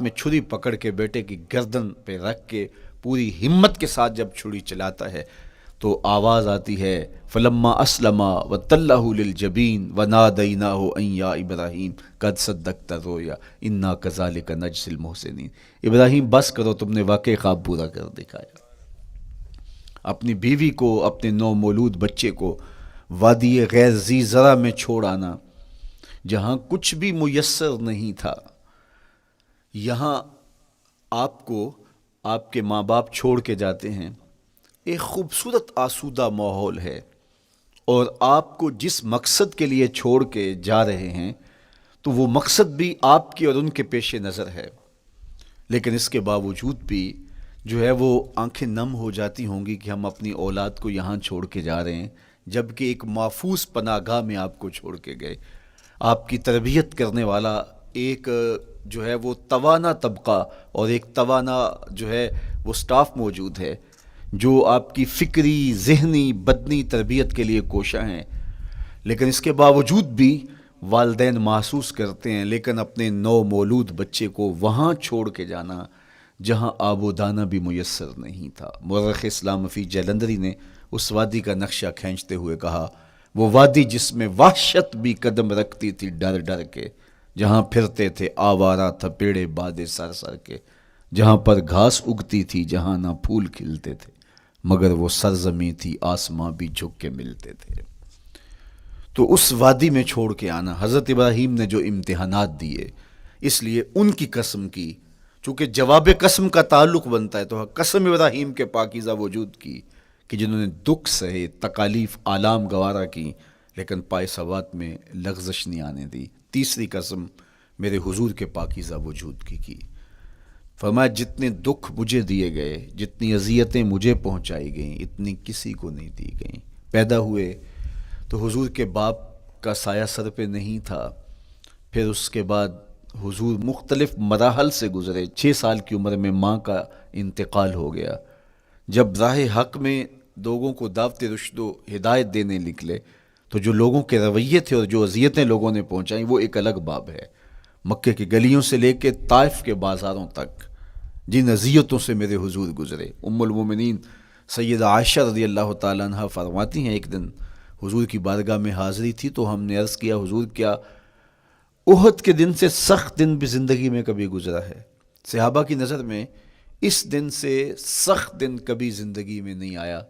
میں چھری پکڑ کے بیٹے کی گردن پہ رکھ کے پوری ہمت کے ساتھ جب چھری چلاتا ہے تو آواز آتی ہے فلما اسلم وتلہ للجبین ونادیناہ ان یا ابراہیم قد صدقت الرؤیا انا کذالک نجزی المحسنین۔ ابراہیم بس کرو، تم نے واقعی خواب پورا کر دکھایا۔ اپنی بیوی کو، اپنے نو مولود بچے کو وادی غیر ذی زرع میں چھوڑ آنا، جہاں کچھ بھی میسر نہیں تھا۔ یہاں آپ کو آپ کے ماں باپ چھوڑ کے جاتے ہیں، ایک خوبصورت آسودہ ماحول ہے، اور آپ کو جس مقصد کے لیے چھوڑ کے جا رہے ہیں تو وہ مقصد بھی آپ کے اور ان کے پیش نظر ہے، لیکن اس کے باوجود بھی جو ہے وہ آنکھیں نم ہو جاتی ہوں گی کہ ہم اپنی اولاد کو یہاں چھوڑ کے جا رہے ہیں، جبکہ ایک محفوظ پناہ گاہ میں آپ کو چھوڑ کے گئے۔ آپ کی تربیت کرنے والا ایک جو ہے وہ توانا طبقہ اور ایک توانا جو ہے وہ سٹاف موجود ہے جو آپ کی فکری، ذہنی، بدنی تربیت کے لیے کوشاں ہیں، لیکن اس کے باوجود بھی والدین محسوس کرتے ہیں لیکن اپنے نو مولود بچے کو وہاں چھوڑ کے جانا جہاں آب و دانہ بھی میسر نہیں تھا۔ مورخ اسلام فی جلندری نے اس وادی کا نقشہ کھینچتے ہوئے کہا، وہ وادی جس میں وحشت بھی قدم رکھتی تھی ڈر ڈر کے، جہاں پھرتے تھے آوارہ تھپیڑے بادے سر سر کے، جہاں پر گھاس اگتی تھی، جہاں نہ پھول کھلتے تھے، مگر وہ سرزمیں تھی آسماں بھی جھک کے ملتے تھے۔ تو اس وادی میں چھوڑ کے آنا، حضرت ابراہیم نے جو امتحانات دیے، اس لیے ان کی قسم کی، چونکہ جواب قسم کا تعلق بنتا ہے تو قسم ابراہیم کے پاکیزہ وجود کی کہ جنہوں نے دکھ سہے، تکالیف آلام گوارا کی، لیکن پائے سوات میں لغزش نہیں آنے دی۔ تیسری قسم میرے حضور کے پاکیزہ وجود کی فرمایا جتنے دکھ مجھے دیے گئے، جتنی اذیتیں مجھے پہنچائی گئیں، اتنی کسی کو نہیں دی گئیں۔ پیدا ہوئے تو حضور کے باپ کا سایہ سر پہ نہیں تھا، پھر اس کے بعد حضور مختلف مراحل سے گزرے۔ 6 سال کی عمر میں ماں کا انتقال ہو گیا۔ جب راہ حق میں لوگوں کو دعوت رشد و ہدایت دینے نکلے تو جو لوگوں کے رویے تھے اور جو اذیتیں لوگوں نے پہنچائیں وہ ایک الگ باب ہے۔ مکے کی گلیوں سے لے کے طائف کے بازاروں تک جن اذیتوں سے میرے حضور گزرے، ام المومنین سیدہ عائشہ رضی اللہ تعالیٰ عنہ فرماتی ہیں ایک دن حضور کی بارگاہ میں حاضری تھی تو ہم نے عرض کیا حضور کیا احد کے دن سے سخت دن بھی زندگی میں کبھی گزرا ہے؟ صحابہ کی نظر میں اس دن سے سخت دن کبھی زندگی میں نہیں آیا،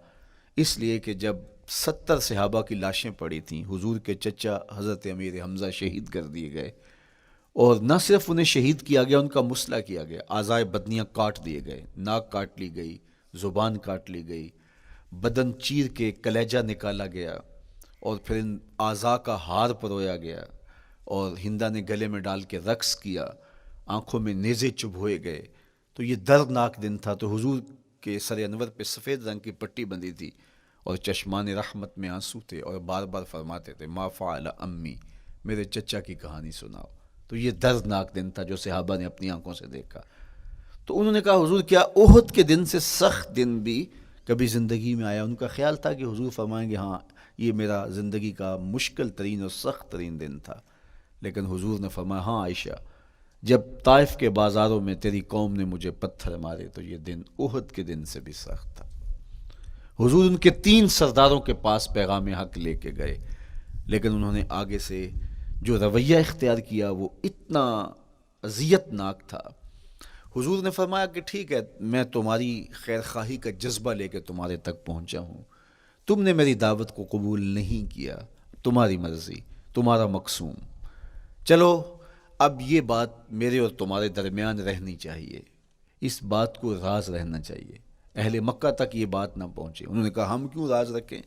اس لیے کہ جب 70 صحابہ کی لاشیں پڑی تھیں، حضور کے چچا حضرت امیر حمزہ شہید کر دیے گئے، اور نہ صرف انہیں شہید کیا گیا، ان کا مسئلہ کیا گیا، اعضائے بدنیاں کاٹ دیے گئے، ناک کاٹ لی گئی، زبان کاٹ لی گئی، بدن چیر کے کلیجہ نکالا گیا، اور پھر ان اعضاء کا ہار پرویا گیا، اور ہندا نے گلے میں ڈال کے رقص کیا، آنکھوں میں نیزے چبھوئے گئے۔ تو یہ دردناک دن تھا۔ تو حضور کے سر انور پہ سفید رنگ کی پٹی بندھی تھی اور چشمان رحمت میں آنسو تھے، اور بار بار فرماتے تھے ما فعل امی، میرے چچا کی کہانی سناؤ۔ تو یہ دردناک دن تھا جو صحابہ نے اپنی آنکھوں سے دیکھا۔ تو انہوں نے کہا حضور کیا احد کے دن سے سخت دن بھی کبھی زندگی میں آیا؟ ان کا خیال تھا کہ حضور فرمائیں گے ہاں یہ میرا زندگی کا مشکل ترین اور سخت ترین دن تھا، لیکن حضور نے فرمایا ہاں عائشہ، جب طائف کے بازاروں میں تیری قوم نے مجھے پتھر مارے تو یہ دن احد کے دن سے بھی سخت تھا۔ حضور ان کے 3 سرداروں کے پاس پیغام حق لے کے گئے، لیکن انہوں نے آگے سے جو رویہ اختیار کیا وہ اتنا اذیت ناک تھا۔ حضور نے فرمایا کہ ٹھیک ہے، میں تمہاری خیر خواہی کا جذبہ لے کے تمہارے تک پہنچا ہوں، تم نے میری دعوت کو قبول نہیں کیا، تمہاری مرضی، تمہارا مقسوم، چلو اب یہ بات میرے اور تمہارے درمیان رہنی چاہیے، اس بات کو راز رہنا چاہیے، اہل مکہ تک یہ بات نہ پہنچے۔ انہوں نے کہا ہم کیوں راز رکھیں،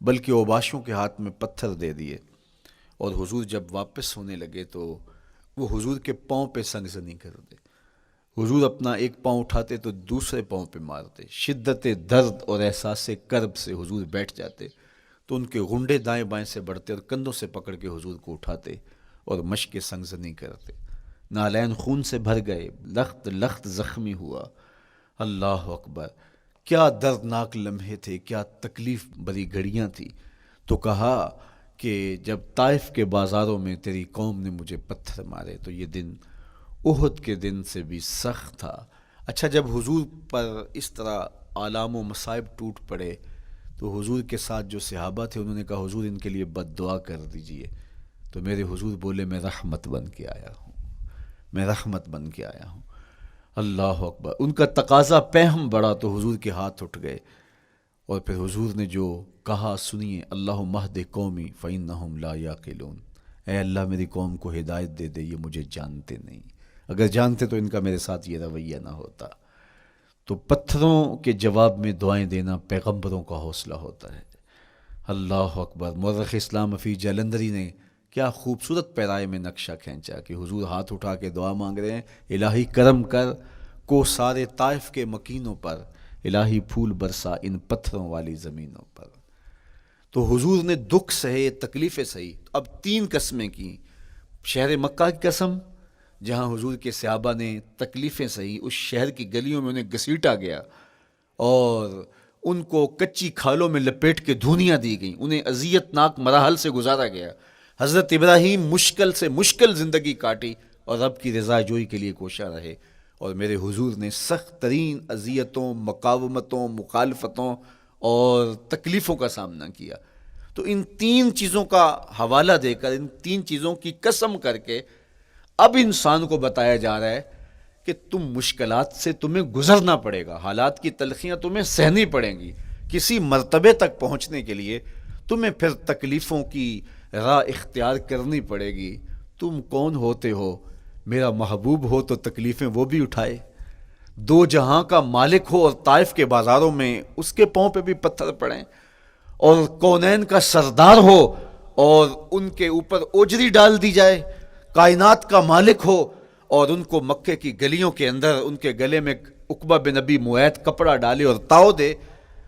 بلکہ اوباشوں کے ہاتھ میں پتھر دے دیے، اور حضور جب واپس ہونے لگے تو وہ حضور کے پاؤں پہ سنگزنی کر دے۔ حضور اپنا ایک پاؤں اٹھاتے تو دوسرے پاؤں پہ مارتے، شدت درد اور احساس کرب سے حضور بیٹھ جاتے تو ان کے غنڈے دائیں بائیں سے بڑھتے اور کندھوں سے پکڑ کے حضور کو اٹھاتے اور مشق سنگزنی کرتے۔ نالین خون سے بھر گئے، لخت لخت زخمی ہوا۔ اللہ اکبر، کیا دردناک لمحے تھے، کیا تکلیف بری گھڑیاں تھی۔ تو کہا کہ جب طائف کے بازاروں میں تیری قوم نے مجھے پتھر مارے تو یہ دن احد کے دن سے بھی سخت تھا۔ اچھا، جب حضور پر اس طرح آلام و مصائب ٹوٹ پڑے تو حضور کے ساتھ جو صحابہ تھے انہوں نے کہا حضور ان کے لیے بد دعا کر دیجئے، تو میرے حضور بولے میں رحمت بن کے آیا ہوں، میں رحمت بن کے آیا ہوں۔ اللہ اکبر، ان کا تقاضا پہم بڑا تو حضور کے ہاتھ اٹھ گئے، اور پھر حضور نے جو کہا سنیے، اللہم اہد قومی فإنہم لا یعقلون، اے اللہ میری قوم کو ہدایت دے دے، یہ مجھے جانتے نہیں، اگر جانتے تو ان کا میرے ساتھ یہ رویہ نہ ہوتا۔ تو پتھروں کے جواب میں دعائیں دینا پیغمبروں کا حوصلہ ہوتا ہے۔ اللہ اکبر، مورخ اسلام حفیظ جلندری نے کیا خوبصورت پیرائے میں نقشہ کھینچا کہ حضور ہاتھ اٹھا کے دعا مانگ رہے ہیں، الہی کرم کر کو سارے طائف کے مکینوں پر، الہی پھول برسا ان پتھروں والی زمینوں پر۔ تو حضور نے دکھ سہے، تکلیفیں سہی، اب 3 قسمیں کی۔ شہر مکہ کی قسم، جہاں حضور کے صحابہ نے تکلیفیں سہی، اس شہر کی گلیوں میں انہیں گھسیٹا گیا اور ان کو کچی کھالوں میں لپیٹ کے دھونیاں دی گئیں، انہیں اذیت ناک مراحل سے گزارا گیا۔ حضرت ابراہیم مشکل سے مشکل زندگی کاٹی اور رب کی رضا جوئی کے لیے کوشاں رہے، اور میرے حضور نے سخت ترین اذیتوں، مقاومتوں، مخالفتوں اور تکلیفوں کا سامنا کیا۔ تو ان 3 چیزوں کا حوالہ دے کر، ان 3 چیزوں کی قسم کر کے اب انسان کو بتایا جا رہا ہے کہ تم مشکلات سے تمہیں گزرنا پڑے گا، حالات کی تلخیاں تمہیں سہنی پڑیں گی، کسی مرتبے تک پہنچنے کے لیے تمہیں پھر تکلیفوں کی راہ اختیار کرنی پڑے گی۔ تم کون ہوتے ہو؟ میرا محبوب ہو تو تکلیفیں وہ بھی اٹھائے، 2 جہاں کا مالک ہو اور طائف کے بازاروں میں اس کے پاؤں پہ بھی پتھر پڑیں، اور کونین کا سردار ہو اور ان کے اوپر اوجری ڈال دی جائے، کائنات کا مالک ہو اور ان کو مکے کی گلیوں کے اندر ان کے گلے میں عقبہ بن ابی معیط کپڑا ڈالے اور تاؤ دے،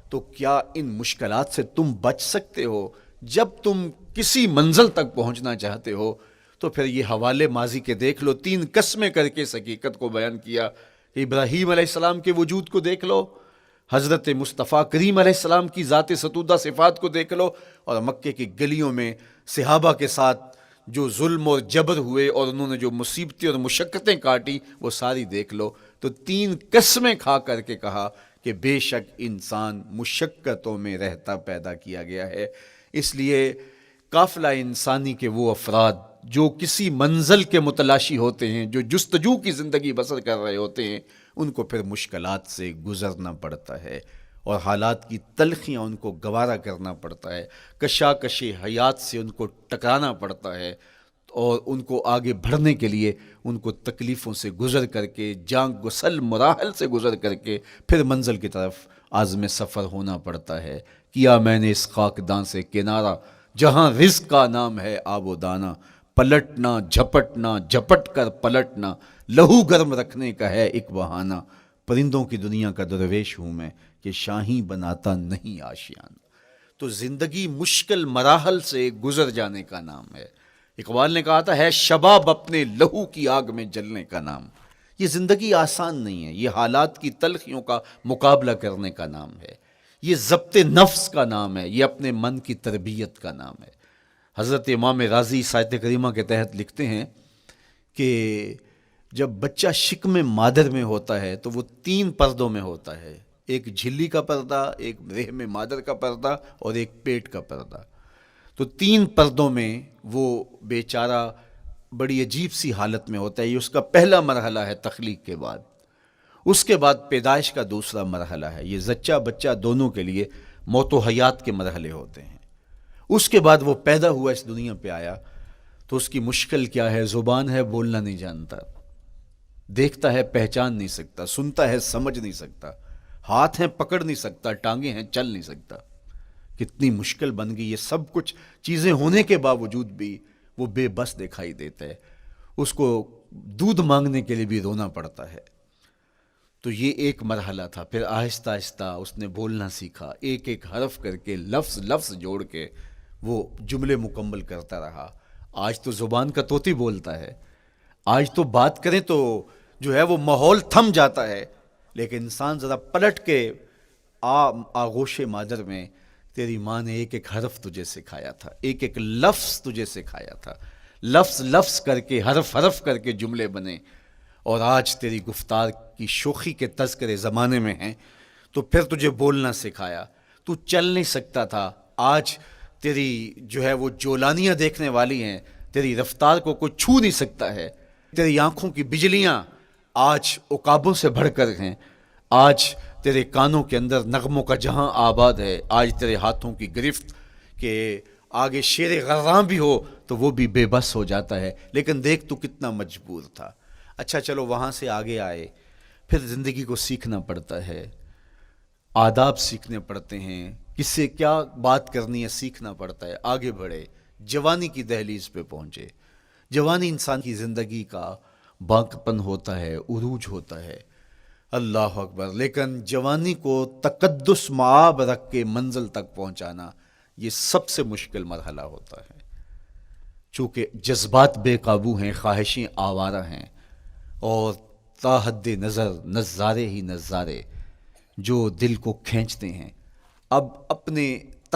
تو کیا ان مشکلات سے تم بچ سکتے ہو؟ جب تم کسی منزل تک پہنچنا چاہتے ہو تو پھر یہ حوالے ماضی کے دیکھ لو، 3 قسمیں کر کے اس حقیقت کو بیان کیا۔ ابراہیم علیہ السلام کے وجود کو دیکھ لو، حضرت مصطفیٰ کریم علیہ السلام کی ذات ستودہ صفات کو دیکھ لو، اور مکے کی گلیوں میں صحابہ کے ساتھ جو ظلم اور جبر ہوئے اور انہوں نے جو مصیبتیں اور مشقتیں کاٹی وہ ساری دیکھ لو۔ تو 3 قسمیں کھا کر کے کہا کہ بے شک انسان مشقتوں میں رہتا پیدا کیا گیا ہے۔ اس لیے قافلہ انسانی کے وہ افراد جو کسی منزل کے متلاشی ہوتے ہیں، جو جستجو کی زندگی بسر کر رہے ہوتے ہیں، ان کو پھر مشکلات سے گزرنا پڑتا ہے اور حالات کی تلخیاں ان کو گوارا کرنا پڑتا ہے، کشاکش حیات سے ان کو ٹکرانا پڑتا ہے، اور ان کو آگے بڑھنے کے لیے ان کو تکلیفوں سے گزر کر کے، جان گسل مراحل سے گزر کر کے پھر منزل کی طرف عازم سفر ہونا پڑتا ہے۔ کیا میں نے اس خاکدان سے کنارہ، جہاں رزق کا نام ہے آب و دانہ، پلٹنا جھپٹنا جھپٹ کر پلٹنا، لہو گرم رکھنے کا ہے ایک بہانہ، پرندوں کی دنیا کا درویش ہوں میں کہ شاہی بناتا نہیں آشیانہ۔ تو زندگی مشکل مراحل سے گزر جانے کا نام ہے۔ اقبال نے کہا تھا ہے شباب اپنے لہو کی آگ میں جلنے کا نام۔ یہ زندگی آسان نہیں ہے، یہ حالات کی تلخیوں کا مقابلہ کرنے کا نام ہے، یہ ضبط نفس کا نام ہے، یہ اپنے من کی تربیت کا نام ہے۔ حضرت امام راضی آیت کریمہ کے تحت لکھتے ہیں کہ جب بچہ شکم مادر میں ہوتا ہے تو وہ 3 پردوں میں ہوتا ہے، ایک جھلی کا پردہ، ایک رحم مادر کا پردہ اور ایک پیٹ کا پردہ۔ تو 3 پردوں میں وہ بیچارہ بڑی عجیب سی حالت میں ہوتا ہے۔ یہ اس کا پہلا مرحلہ ہے تخلیق کے بعد، اس کے بعد پیدائش کا دوسرا مرحلہ ہے، یہ زچہ بچہ دونوں کے لیے موت و حیات کے مرحلے ہوتے ہیں۔ اس کے بعد وہ پیدا ہوا، اس دنیا پہ آیا، تو اس کی مشکل کیا ہے؟ زبان ہے بولنا نہیں جانتا، دیکھتا ہے پہچان نہیں سکتا، سنتا ہے سمجھ نہیں سکتا، ہاتھ ہیں پکڑ نہیں سکتا، ٹانگیں ہیں چل نہیں سکتا۔ کتنی مشکل بن گئی، یہ سب کچھ چیزیں ہونے کے باوجود بھی وہ بے بس دکھائی دیتا ہے، اس کو دودھ مانگنے کے لیے بھی رونا پڑتا ہے۔ تو یہ ایک مرحلہ تھا۔ پھر آہستہ آہستہ اس نے بولنا سیکھا، ایک ایک حرف کر کے، لفظ لفظ جوڑ کے وہ جملے مکمل کرتا رہا۔ آج تو زبان کا طوطی بولتا ہے، آج تو بات کریں تو جو ہے وہ ماحول تھم جاتا ہے، لیکن انسان ذرا پلٹ کے آغوش مادر میں تیری ماں نے ایک ایک حرف تجھے سکھایا تھا، ایک ایک لفظ تجھے سکھایا تھا، لفظ لفظ کر کے، حرف حرف کر کے جملے بنے۔ اور آج تیری گفتار کی شوخی کے تذکرے زمانے میں ہیں، تو پھر تجھے بولنا سکھایا، تو چل نہیں سکتا تھا، آج تیری جو ہے وہ جولانیاں دیکھنے والی ہیں، تیری رفتار کو کوئی چھو نہیں سکتا ہے، تیری آنکھوں کی بجلیاں آج عقابوں سے بڑھ کر ہیں، آج تیرے کانوں کے اندر نغموں کا جہاں آباد ہے، آج تیرے ہاتھوں کی گرفت کہ آگے شیر غراں بھی ہو تو وہ بھی بے بس ہو جاتا ہے، لیکن دیکھ تو کتنا مجبور تھا۔ اچھا چلو وہاں سے آگے آئے، پھر زندگی کو سیکھنا پڑتا ہے، آداب سیکھنے پڑتے ہیں، کس سے کیا بات کرنی ہے سیکھنا پڑتا ہے، آگے بڑھے، جوانی کی دہلیز پہ پہنچے۔ جوانی انسان کی زندگی کا باقپن ہوتا ہے، عروج ہوتا ہے، اللہ اکبر، لیکن جوانی کو تقدس معاب رکھ کے منزل تک پہنچانا یہ سب سے مشکل مرحلہ ہوتا ہے، چونکہ جذبات بے قابو ہیں، خواہشیں آوارہ ہیں، اور تا حد نظر نظارے ہی نظارے جو دل کو کھینچتے ہیں۔ اب اپنے